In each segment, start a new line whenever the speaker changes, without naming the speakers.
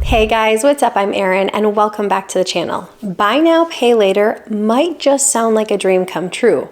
Hey guys, what's up? I'm Erin and welcome back to the channel. Buy now, pay later might just sound like a dream come true,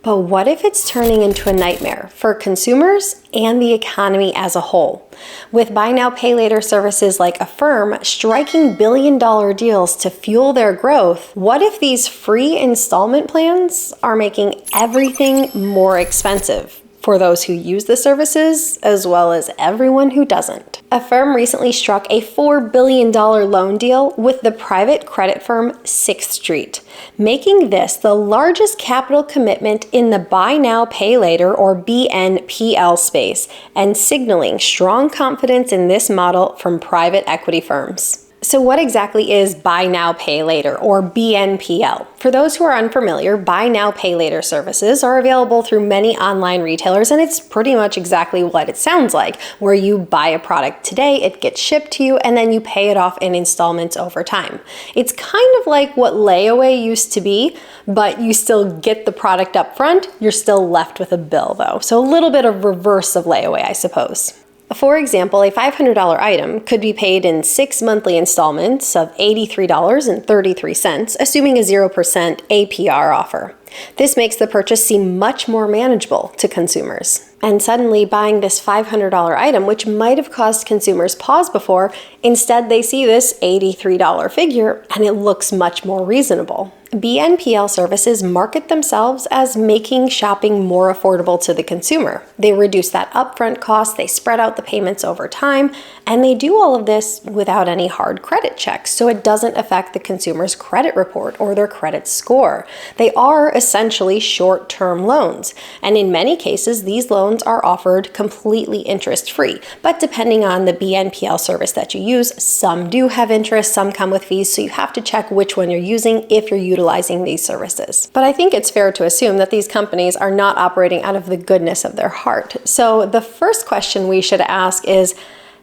but what if it's turning into a nightmare for consumers and the economy as a whole? With buy now, pay later services like Affirm striking billion-dollar deals to fuel their growth, what if these free installment plans are making everything more expensive for those who use the services, as well as everyone who doesn't? Affirm recently struck a $4 billion loan deal with the private credit firm Sixth Street, making this the largest capital commitment in the buy now, pay later, or BNPL space, and signaling strong confidence in this model from private equity firms. So what exactly is buy now, pay later, or BNPL? For those who are unfamiliar, buy now, pay later services are available through many online retailers, and it's pretty much exactly what it sounds like, where you buy a product today, it gets shipped to you, and then you pay it off in installments over time. It's kind of like what layaway used to be, but you still get the product up front, you're still left with a bill though. So a little bit of reverse of layaway, I suppose. For example, a $500 item could be paid in 6 monthly installments of $83.33, assuming a 0% APR offer. This makes the purchase seem much more manageable to consumers. And suddenly buying this $500 item, which might have caused consumers pause before, instead they see this $83 figure and it looks much more reasonable. BNPL services market themselves as making shopping more affordable to the consumer. They reduce that upfront cost, they spread out the payments over time, and they do all of this without any hard credit checks, so it doesn't affect the consumer's credit report or their credit score. They are essentially short-term loans, and in many cases, these loans are offered completely interest-free. But depending on the BNPL service that you use, some do have interest, some come with fees, so you have to check which one you're using if you're utilizing these services. But I think it's fair to assume that these companies are not operating out of the goodness of their heart. So the first question we should ask is,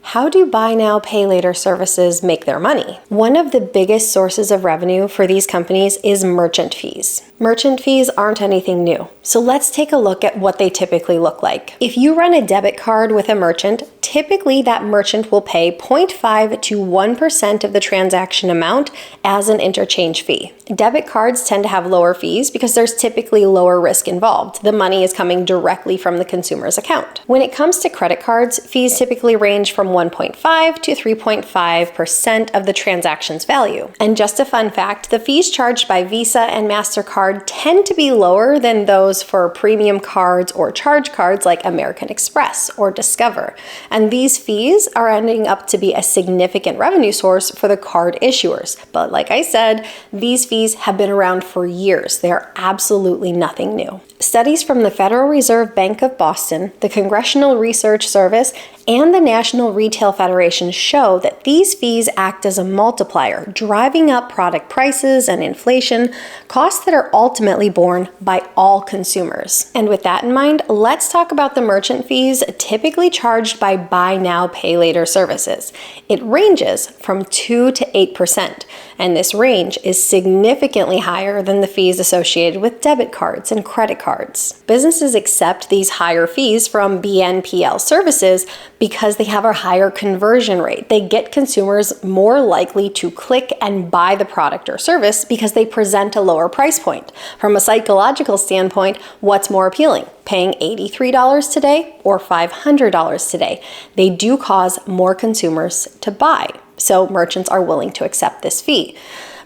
how do buy now, pay later services make their money? One of the biggest sources of revenue for these companies is merchant fees. Merchant fees aren't anything new, so let's take a look at what they typically look like. If you run a debit card with a merchant, typically that merchant will pay 0.5 to 1% of the transaction amount as an interchange fee. Debit cards tend to have lower fees because there's typically lower risk involved. The money is coming directly from the consumer's account. When it comes to credit cards, fees typically range from 1.5 to 3.5% of the transaction's value. And just a fun fact, the fees charged by Visa and MasterCard tend to be lower than those for premium cards or charge cards like American Express or Discover. And these fees are ending up to be a significant revenue source for the card issuers. But like I said, these fees have been around for years. They are absolutely nothing new. Studies from the Federal Reserve Bank of Boston, the Congressional Research Service, and the National Retail Federation show that these fees act as a multiplier, driving up product prices and inflation, costs that are ultimately borne by all consumers. And with that in mind, let's talk about the merchant fees typically charged by buy now, pay later services. It ranges from 2 to 8%, and this range is significantly higher than the fees associated with debit cards and credit cards. Businesses accept these higher fees from BNPL services because they have a higher conversion rate. They get consumers more likely to click and buy the product or service because they present a lower price point. From a psychological standpoint, what's more appealing? Paying $83 today or $500 today? They do cause more consumers to buy, so merchants are willing to accept this fee.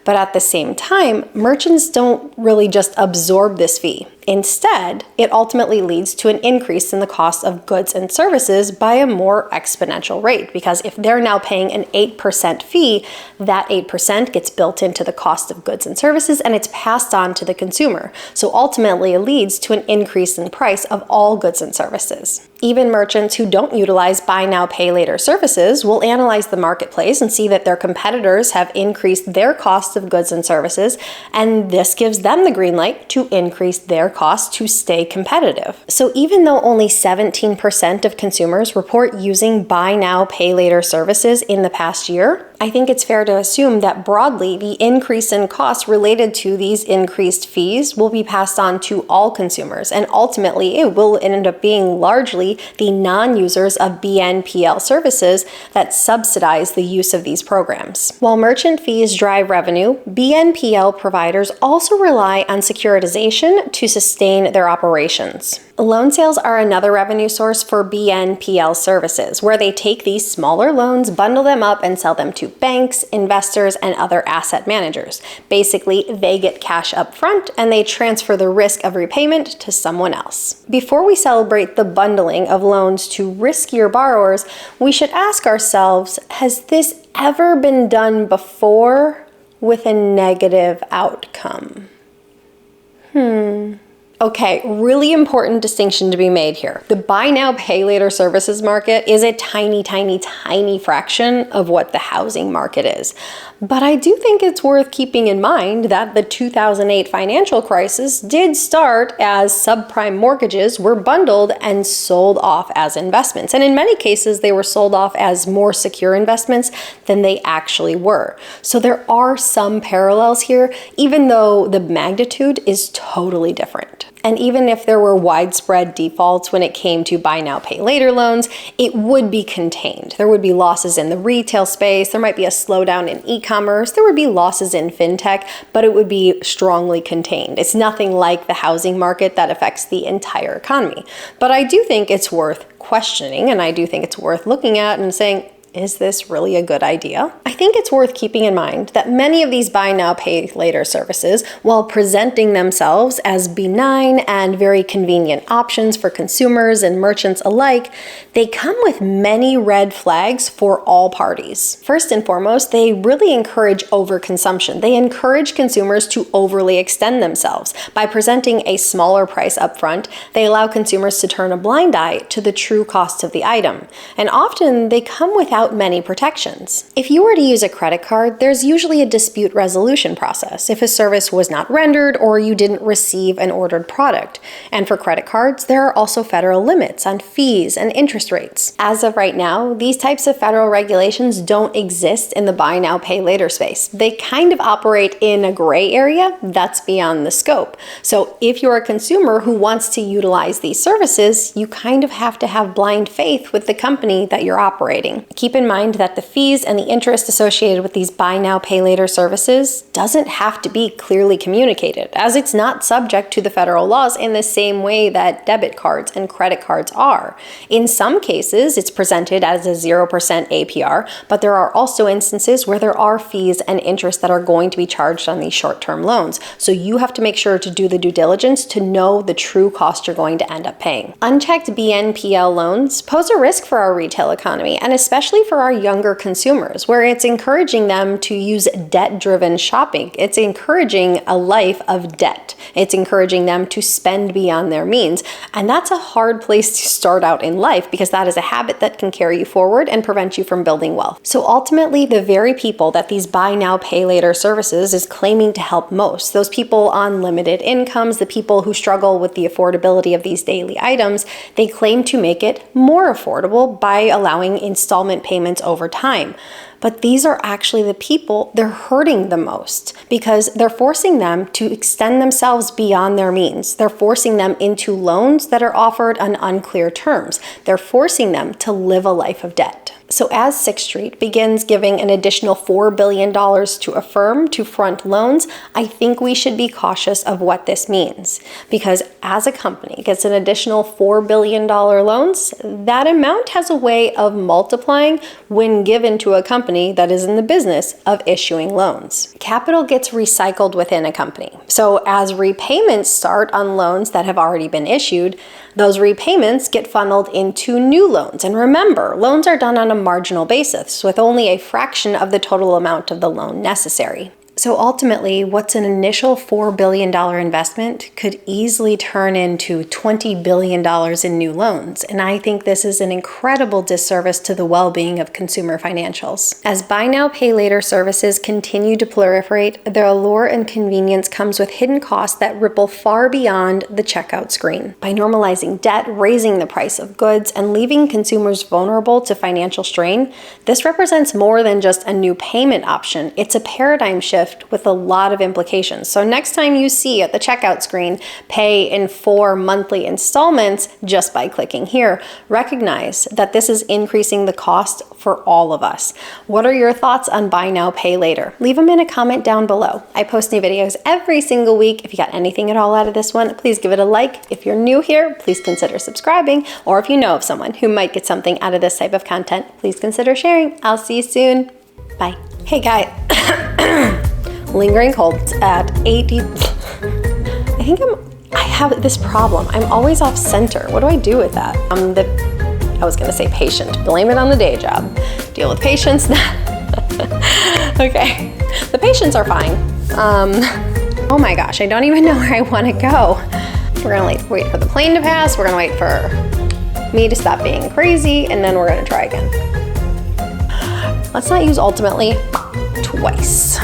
But at the same time, merchants don't really just absorb this fee. Instead, it ultimately leads to an increase in the cost of goods and services by a more exponential rate, because if they're now paying an 8% fee, that 8% gets built into the cost of goods and services and it's passed on to the consumer. So ultimately, it leads to an increase in the price of all goods and services. Even merchants who don't utilize buy now, pay later services will analyze the marketplace and see that their competitors have increased their cost of goods and services, and this gives them the green light to increase their cost to stay competitive. So even though only 17% of consumers report using buy now, pay later services in the past year, I think it's fair to assume that broadly, the increase in costs related to these increased fees will be passed on to all consumers, and ultimately it will end up being largely the non-users of BNPL services that subsidize the use of these programs. While merchant fees drive revenue, BNPL providers also rely on securitization to sustain their operations. Loan sales are another revenue source for BNPL services, where they take these smaller loans, bundle them up, and sell them to banks, investors, and other asset managers. Basically, they get cash up front and they transfer the risk of repayment to someone else. Before we celebrate the bundling of loans to riskier borrowers, we should ask ourselves, has this ever been done before with a negative outcome? Okay, really important distinction to be made here. The buy now, pay later services market is a tiny, tiny, tiny fraction of what the housing market is. But I do think it's worth keeping in mind that the 2008 financial crisis did start as subprime mortgages were bundled and sold off as investments. And in many cases, they were sold off as more secure investments than they actually were. So there are some parallels here, even though the magnitude is totally different. And even if there were widespread defaults when it came to buy now, pay later loans, it would be contained. There would be losses in the retail space, there might be a slowdown in e-commerce, there would be losses in FinTech, but it would be strongly contained. It's nothing like the housing market that affects the entire economy. But I do think it's worth questioning, and I do think it's worth looking at and saying, is this really a good idea? I think it's worth keeping in mind that many of these buy now, pay later services, while presenting themselves as benign and very convenient options for consumers and merchants alike, they come with many red flags for all parties. First and foremost, they really encourage overconsumption. They encourage consumers to overly extend themselves. By presenting a smaller price upfront, they allow consumers to turn a blind eye to the true cost of the item. And often they come without many protections. If you were to use a credit card, there's usually a dispute resolution process if a service was not rendered or you didn't receive an ordered product. And for credit cards, there are also federal limits on fees and interest rates. As of right now, these types of federal regulations don't exist in the buy now, pay later space. They kind of operate in a gray area that's beyond the scope. So if you're a consumer who wants to utilize these services, you kind of have to have blind faith with the company that you're operating. Keep in mind that the fees and the interest associated with these buy now, pay later services doesn't have to be clearly communicated, as it's not subject to the federal laws in the same way that debit cards and credit cards are. In some cases, it's presented as a 0% APR, but there are also instances where there are fees and interest that are going to be charged on these short-term loans. So you have to make sure to do the due diligence to know the true cost you're going to end up paying. Unchecked BNPL loans pose a risk for our retail economy, and especially for our younger consumers, where it's encouraging them to use debt-driven shopping. It's encouraging a life of debt. It's encouraging them to spend beyond their means. And that's a hard place to start out in life, because that is a habit that can carry you forward and prevent you from building wealth. So ultimately, the very people that these buy now, pay later services is claiming to help most, those people on limited incomes, the people who struggle with the affordability of these daily items, they claim to make it more affordable by allowing installment payments over time. But these are actually the people they're hurting the most, because they're forcing them to extend themselves beyond their means. They're forcing them into loans that are offered on unclear terms. They're forcing them to live a life of debt. So as Sixth Street begins giving an additional $4 billion to Affirm to front loans, I think we should be cautious of what this means. Because as a company gets an additional $4 billion loans, that amount has a way of multiplying when given to a company that is in the business of issuing loans. Capital gets recycled within a company. So as repayments start on loans that have already been issued, those repayments get funneled into new loans. And remember, loans are done on a marginal basis with only a fraction of the total amount of the loan necessary. So ultimately, what's an initial $4 billion investment could easily turn into $20 billion in new loans. And I think this is an incredible disservice to the well-being of consumer financials. As buy now, pay later services continue to proliferate, their allure and convenience comes with hidden costs that ripple far beyond the checkout screen. By normalizing debt, raising the price of goods, and leaving consumers vulnerable to financial strain, this represents more than just a new payment option. It's a paradigm shift with a lot of implications. So next time you see at the checkout screen, pay in 4 monthly installments just by clicking here, recognize that this is increasing the cost for all of us. What are your thoughts on buy now, pay later? Leave them in a comment down below. I post new videos every single week. If you got anything at all out of this one, please give it a like. If you're new here, please consider subscribing. Or if you know of someone who might get something out of this type of content, please consider sharing. I'll see you soon. Bye. Hey guys. Lingering colds at 80. I have this problem. I'm always off center. What do I do with that? I was gonna say patient. Blame it on the day job. Deal with patients. Okay, the patients are fine. Oh my gosh, I don't even know where I wanna go. We're gonna wait for the plane to pass. We're gonna wait for me to stop being crazy, and then we're gonna try again. Let's not use ultimately twice.